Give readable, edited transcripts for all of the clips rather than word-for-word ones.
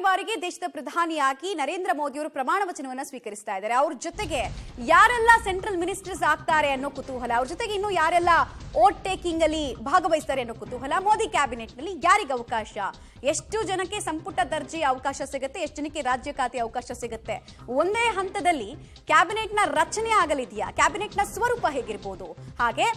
ಬಾರಿಗೆ ದೇಶದ ಪ್ರಧಾನಿಯಾಗಿ ನರೇಂದ್ರ ಮೋದಿ ಅವರು ಪ್ರಮಾಣ ವಚನವನ್ನು ಸ್ವೀಕರಿಸ್ತಾ ಇದ್ದಾರೆ. ಅವ್ರ ಜೊತೆಗೆ ಯಾರೆಲ್ಲ ಸೆಂಟ್ರಲ್ ಮಿನಿಸ್ಟರ್ಸ್ ಆಗ್ತಾರೆ ಅನ್ನೋ ಕುತೂಹಲ, ಅವ್ರ ಜೊತೆಗೆ ಇನ್ನು ಯಾರೆಲ್ಲ ಓಟ್ ಟೇಕಿಂಗ್ ಅಲ್ಲಿ ಭಾಗವಹಿಸ್ತಾರೆ ಅನ್ನೋ ಕುತೂಹಲ, ಮೋದಿ ಕ್ಯಾಬಿನೆಟ್ ನಲ್ಲಿ ಯಾರಿಗೆ ಅವಕಾಶ, ಎಷ್ಟು ಜನಕ್ಕೆ ಸಂಪುಟ ದರ್ಜೆ ಅವಕಾಶ ಸಿಗುತ್ತೆ, ಎಷ್ಟು ಜನಕ್ಕೆ ರಾಜ್ಯ ಖಾತೆ ಅವಕಾಶ ಸಿಗುತ್ತೆ, ಒಂದೇ ಹಂತದಲ್ಲಿ ಕ್ಯಾಬಿನೆಟ್ನ ರಚನೆ ಆಗಲಿದೆಯಾ, ಕ್ಯಾಬಿನೆಟ್ನ ಸ್ವರೂಪ ಹೇಗಿರಬಹುದು, ಹಾಗೆ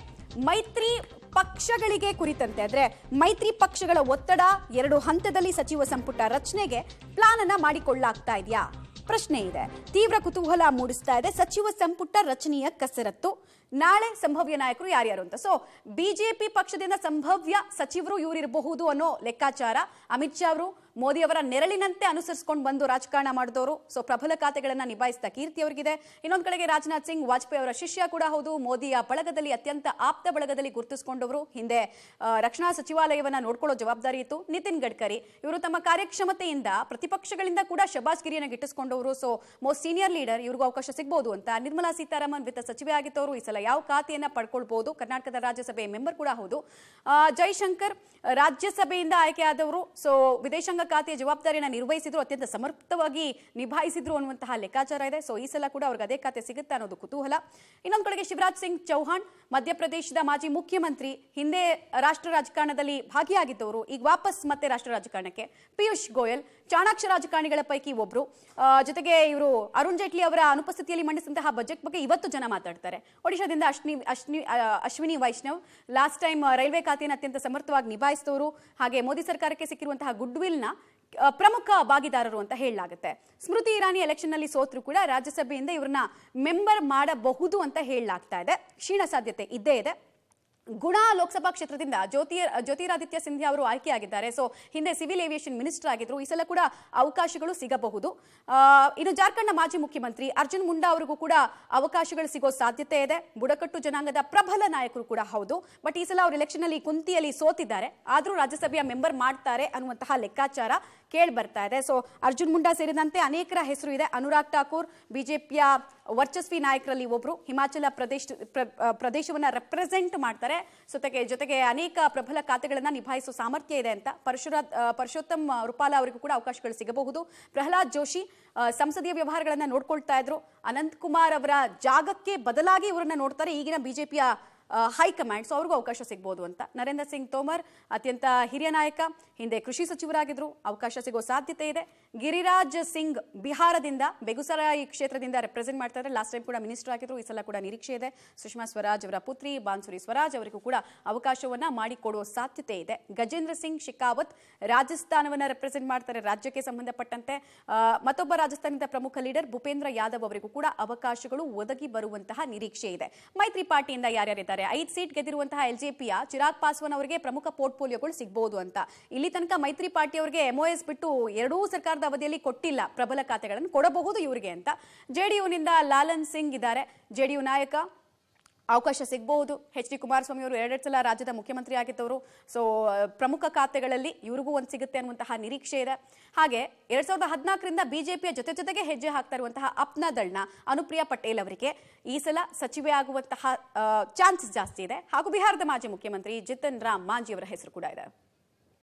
ಮೈತ್ರಿ ಪಕ್ಷಗಳಿಗೆ ಕುರಿತಂತೆ ಅಂದ್ರೆ ಮೈತ್ರಿ ಪಕ್ಷಗಳ ಒತ್ತಡ, 2 ಹಂತದಲ್ಲಿ ಸಚಿವ ಸಂಪುಟ ರಚನೆಗೆ ಪ್ಲಾನ್ ಅನ್ನ ಮಾಡಿಕೊಳ್ಳಲಾಗ್ತಾ ಇದೆಯಾ ಪ್ರಶ್ನೆ ಇದೆ. ತೀವ್ರ ಕುತೂಹಲ ಮೂಡಿಸ್ತಾ ಇದೆ ಸಚಿವ ಸಂಪುಟ ರಚನೆಯ ಕಸರತ್ತು. ನಾಳೆ ಸಂಭವ್ಯ ನಾಯಕರು ಯಾರ್ಯಾರು ಅಂತ. ಸೊ ಬಿಜೆಪಿ ಪಕ್ಷದಿಂದ ಸಂಭವ್ಯ ಸಚಿವರು ಇವರಿರಬಹುದು ಅನ್ನೋ ಲೆಕ್ಕಾಚಾರ. ಅಮಿತ್ ಶಾ ಅವರು ಮೋದಿ ಅವರ ನೆರಳಿನಂತೆ ಅನುಸರಿಸಿಕೊಂಡು ಬಂದು ರಾಜಕಾರಣ ಮಾಡಿದವರು. ಸೊ ಪ್ರಬಲ ಖಾತೆಗಳನ್ನ ನಿಭಾಯಿಸಿದ ಕೀರ್ತಿ ಅವರಿಗಿದೆ. ಇನ್ನೊಂದು ಕಡೆಗೆ ರಾಜನಾಥ್ ಸಿಂಗ್ ವಾಜಪೇಯಿ ಅವರ ಶಿಷ್ಯ ಕೂಡ ಹೌದು. ಮೋದಿಯ ಬಳಗದಲ್ಲಿ ಅತ್ಯಂತ ಆಪ್ತ ಬಳಗದಲ್ಲಿ ಗುರುತಿಸಿಕೊಂಡವರು. ಹಿಂದೆ ರಕ್ಷಣಾ ಸಚಿವಾಲಯವನ್ನ ನೋಡ್ಕೊಳ್ಳೋ ಜವಾಬ್ದಾರಿ ಇತ್ತು. ನಿತಿನ್ ಗಡ್ಕರಿ ಇವರು ತಮ್ಮ ಕಾರ್ಯಕ್ಷಮತೆಯಿಂದ ಪ್ರತಿಪಕ್ಷಗಳಿಂದ ಕೂಡ ಶಬಾಷ್ಗಿರಿಯನ್ನು ಗಿಟ್ಟಿಸಿಕೊಂಡವರು. ಸೊ ಮೋಸ್ಟ್ ಸೀನಿಯರ್ ಲೀಡರ್, ಇವ್ರಿಗೂ ಅವಕಾಶ ಸಿಗಬಹುದು ಅಂತ. ನಿರ್ಮಲಾ ಸೀತಾರಾಮನ್ ವಿತ್ತ ಸಚಿವೆ ಆಗಿದ್ದವರು. ಈ ಸಲ ಯಾವ ಖಾತೆಯನ್ನ ಪಡ್ಕೊಳ್ಬಹುದು. ಕರ್ನಾಟಕದ ರಾಜ್ಯಸಭೆ ಮೆಂಬರ್ ಕೂಡ ಹೌದು. ಜೈಶಂಕರ್ ರಾಜ್ಯಸಭೆಯಿಂದ ಆಯ್ಕೆಯಾದವರು. ಸೊ ವಿದೇಶಾಂಗ ಖಾತೆಯ ಜವಾಬ್ದಾರಿಯನ್ನು ನಿರ್ವಹಿಸಿದ್ರು, ಅತ್ಯಂತ ಸಮರ್ಥವಾಗಿ ನಿಭಾಯಿಸಿದ್ರು ಅನ್ನುವಂತಹ ಲೆಕ್ಕಾಚಾರ ಇದೆ. ಸೊ ಈ ಸಲ ಕೂಡ ಅವ್ರಿಗೆ ಅದೇ ಖಾತೆ ಸಿಗುತ್ತಾ ಅನ್ನೋದು ಕುತೂಹಲ. ಇನ್ನೊಂದು ಕಡೆಗೆ ಶಿವರಾಜ್ ಸಿಂಗ್ ಚೌಹಾಣ್, ಮಧ್ಯಪ್ರದೇಶದ ಮಾಜಿ ಮುಖ್ಯಮಂತ್ರಿ, ಹಿಂದೆ ರಾಷ್ಟ್ರ ರಾಜಕಾರಣದಲ್ಲಿ ಭಾಗಿಯಾಗಿದ್ದವರು, ಈಗ ವಾಪಸ್ ಮತ್ತೆ ರಾಷ್ಟ್ರ ರಾಜಕಾರಣಕ್ಕೆ. ಪಿಯೂಷ್ ಗೋಯಲ್ ಚಾಣಾಕ್ಷ ರಾಜಕಾರಣಿಗಳ ಪೈಕಿ ಒಬ್ರು. ಜೊತೆಗೆ ಇವರು ಅರುಣ್ ಜೇಟ್ಲಿ ಅವರ ಅನುಪಸ್ಥಿತಿಯಲ್ಲಿ ಮಂಡಿಸಿದಂತಹ ಬಜೆಟ್ ಬಗ್ಗೆ ಇವತ್ತು ಜನ ಮಾತಾಡ್ತಾರೆ. ಒಡಿಶಾದಿಂದ Ashwini Vaishnaw last time railway ಖಾತೆಯನ್ನು ಅತ್ಯಂತ ಸಮರ್ಥವಾಗಿ ನಿಭಾಯಿಸಿದವರು. ಹಾಗೆ ಮೋದಿ ಸರ್ಕಾರಕ್ಕೆ ಸಿಕ್ಕಿರುವಂತಹ ಗುಡ್ ವಿಲ್ ನ ಪ್ರಮುಖ ಭಾಗಿದಾರರು ಅಂತ ಹೇಳಲಾಗುತ್ತೆ. ಸ್ಮೃತಿ ಇರಾನಿ ಎಲೆಕ್ಷನ್ ನಲ್ಲಿ ಸೋತ್ರು ಕೂಡ ರಾಜ್ಯಸಭೆಯಿಂದ ಇವ್ರನ್ನ ಮೆಂಬರ್ ಮಾಡಬಹುದು ಅಂತ ಹೇಳಲಾಗ್ತಾ ಇದೆ. ಕ್ಷೀಣ ಸಾಧ್ಯತೆ ಇದ್ದೇ ಇದೆ. ಗುಣಾ ಲೋಕಸಭಾ ಕ್ಷೇತ್ರದಿಂದ ಜ್ಯೋತಿರಾದಿತ್ಯ ಸಿಂಧ್ಯಾ ಅವರು ಆಯ್ಕೆಯಾಗಿದ್ದಾರೆ. ಸೊ ಹಿಂದೆ ಸಿವಿಲ್ ಏವಿಯೇಷನ್ ಮಿನಿಸ್ಟರ್ ಆಗಿದ್ರು. ಈ ಸಲ ಕೂಡ ಅವಕಾಶಗಳು ಸಿಗಬಹುದು. ಇನ್ನು ಜಾರ್ಖಂಡ್ನ ಮಾಜಿ ಮುಖ್ಯಮಂತ್ರಿ ಅರ್ಜುನ್ ಮುಂಡಾ ಅವರಿಗೂ ಕೂಡ ಅವಕಾಶಗಳು ಸಿಗೋ ಸಾಧ್ಯತೆ ಇದೆ. ಬುಡಕಟ್ಟು ಜನಾಂಗದ ಪ್ರಬಲ ನಾಯಕರು ಕೂಡ ಹೌದು. ಬಟ್ ಈ ಸಲ ಅವರು ಎಲೆಕ್ಷನ್ ಅಲ್ಲಿ ಕುಂತಿಯಲ್ಲಿ ಸೋತಿದ್ದಾರೆ. ಆದ್ರೂ ರಾಜ್ಯಸಭೆಯ ಮೆಂಬರ್ ಮಾಡ್ತಾರೆ ಅನ್ನುವಂತಹ ಲೆಕ್ಕಾಚಾರ ಕೇಳಿ ಬರ್ತಾ ಇದೆ. ಸೊ ಅರ್ಜುನ್ ಮುಂಡಾ ಸೇರಿದಂತೆ ಅನೇಕರ ಹೆಸರು ಇದೆ. ಅನುರಾಗ್ ಠಾಕೂರ್ ಬಿಜೆಪಿಯ ವರ್ಚಸ್ವಿ ನಾಯಕರಲ್ಲಿ ಒಬ್ರು. ಹಿಮಾಚಲ ಪ್ರದೇಶವನ್ನ ರೆಪ್ರೆಸೆಂಟ್ ಮಾಡ್ತಾರೆ. ಜೊತೆಗೆ ಅನೇಕ ಪ್ರಬಲ ಖಾತೆಗಳನ್ನ ನಿಭಾಯಿಸುವ ಸಾಮರ್ಥ್ಯ ಇದೆ ಅಂತ. ಪರಶೋತ್ತಮ್ ರೂಪಾಲ ಅವರಿಗೂ ಕೂಡ ಅವಕಾಶಗಳು ಸಿಗಬಹುದು. ಪ್ರಹ್ಲಾದ್ ಜೋಶಿ ಸಂಸದೀಯ ವ್ಯವಹಾರಗಳನ್ನ ನೋಡ್ಕೊಳ್ತಾ ಇದ್ರು. ಅನಂತ್ ಕುಮಾರ್ ಅವರ ಜಾಗಕ್ಕೆ ಬದಲಾಗಿ ಇವರನ್ನ ನೋಡ್ತಾರೆ ಈಗಿನ ಬಿಜೆಪಿಯ ಹೈಕಮಾಂಡ್. ಸೊ ಅವ್ರಿಗೂ ಅವಕಾಶ ಸಿಗಬಹುದು ಅಂತ. ನರೇಂದ್ರ ಸಿಂಗ್ ತೋಮರ್ ಅತ್ಯಂತ ಹಿರಿಯ ನಾಯಕ, ಹಿಂದೆ ಕೃಷಿ ಸಚಿವರಾಗಿದ್ರು, ಅವಕಾಶ ಸಿಗೋ ಸಾಧ್ಯತೆ ಇದೆ. ಗಿರಿರಾಜ್ ಸಿಂಗ್ ಬಿಹಾರದಿಂದ ಬೆಗುಸರಾಯಿ ಕ್ಷೇತ್ರದಿಂದ ರೆಪ್ರೆಸೆಂಟ್ ಮಾಡ್ತಾ ಇದ್ದಾರೆ. ಲಾಸ್ಟ್ ಟೈಮ್ ಕೂಡ ಮಿನಿಸ್ಟರ್ ಆಗಿದ್ರು. ಈ ಸಲ ಕೂಡ ನಿರೀಕ್ಷೆ ಇದೆ. ಸುಷ್ಮಾ ಸ್ವರಾಜ್ ಅವರ ಪುತ್ರಿ ಬಾನ್ಸುರಿ ಸ್ವರಾಜ್ ಅವರಿಗೂ ಕೂಡ ಅವಕಾಶವನ್ನ ಮಾಡಿಕೊಡುವ ಸಾಧ್ಯತೆ ಇದೆ. ಗಜೇಂದ್ರ ಸಿಂಗ್ ಶೆಖಾವತ್ ರಾಜಸ್ಥಾನವನ್ನ ರೆಪ್ರೆಸೆಂಟ್ ಮಾಡ್ತಾರೆ. ರಾಜ್ಯಕ್ಕೆ ಸಂಬಂಧಪಟ್ಟಂತೆ ಮತ್ತೊಬ್ಬ ರಾಜಸ್ಥಾನದ ಪ್ರಮುಖ ಲೀಡರ್ ಭೂಪೇಂದ್ರ ಯಾದವ್ ಅವರಿಗೂ ಕೂಡ ಅವಕಾಶಗಳು ಒದಗಿ ಬರುವಂತಹ ನಿರೀಕ್ಷೆ ಇದೆ. ಮೈತ್ರಿ ಪಾರ್ಟಿಯಿಂದ ಯಾರ್ಯಾರಿದ್ದಾರೆ, 5 ಸೀಟ್ ಗೆದ್ದಿರುವಂತಹ ಎಲ್ಜೆಪಿಯ ಚಿರಾಗ್ ಪಾಸ್ವಾನ್ ಅವರಿಗೆ ಪ್ರಮುಖ ಪೋರ್ಟ್ಫೋಲಿಯೋಗಳು ಸಿಗಬಹುದು ಅಂತ. ಇಲ್ಲಿ ತನಕ ಮೈತ್ರಿ ಪಾರ್ಟಿಯವರಿಗೆ MOS ಬಿಟ್ಟು ಎರಡೂ ಸರ್ಕಾರದ ಅವಧಿಯಲ್ಲಿ ಕೊಟ್ಟಿಲ್ಲ. ಪ್ರಬಲ ಖಾತೆಗಳನ್ನು ಕೊಡಬಹುದು ಇವರಿಗೆ ಅಂತ. ಜೆಡಿಯುನಿಂದ ಲಾಲನ್ ಸಿಂಗ್ ಇದ್ದಾರೆ, ಜೆಡಿಯು ನಾಯಕ, ಅವಕಾಶ ಸಿಗಬಹುದು. HD ಕುಮಾರಸ್ವಾಮಿ ಅವರು 2 ಸಲ ರಾಜ್ಯದ ಮುಖ್ಯಮಂತ್ರಿ ಆಗಿದ್ದವರು. ಸೊ ಪ್ರಮುಖ ಖಾತೆಗಳಲ್ಲಿ ಇವ್ರಿಗೂ ಒಂದು ಸಿಗುತ್ತೆ ಅನ್ನುವಂತಹ ನಿರೀಕ್ಷೆ ಇದೆ. ಹಾಗೆ 2014ರಿಂದ ಬಿಜೆಪಿಯ ಜೊತೆಗೆ ಹೆಜ್ಜೆ ಹಾಕ್ತಾ ಇರುವಂತಹ ಅಪ್ನಾ ದಳ್ನ ಅನುಪ್ರಿಯಾ ಪಟೇಲ್ ಅವರಿಗೆ ಈ ಸಲ ಸಚಿವೆ ಆಗುವಂತಹ ಚಾನ್ಸಸ್ ಜಾಸ್ತಿ ಇದೆ. ಹಾಗೂ ಬಿಹಾರದ ಮಾಜಿ ಮುಖ್ಯಮಂತ್ರಿ ಜಿತನ್ ರಾಮ್ ಮಾಂಜಿ ಅವರ ಹೆಸರು ಕೂಡ ಇದೆ.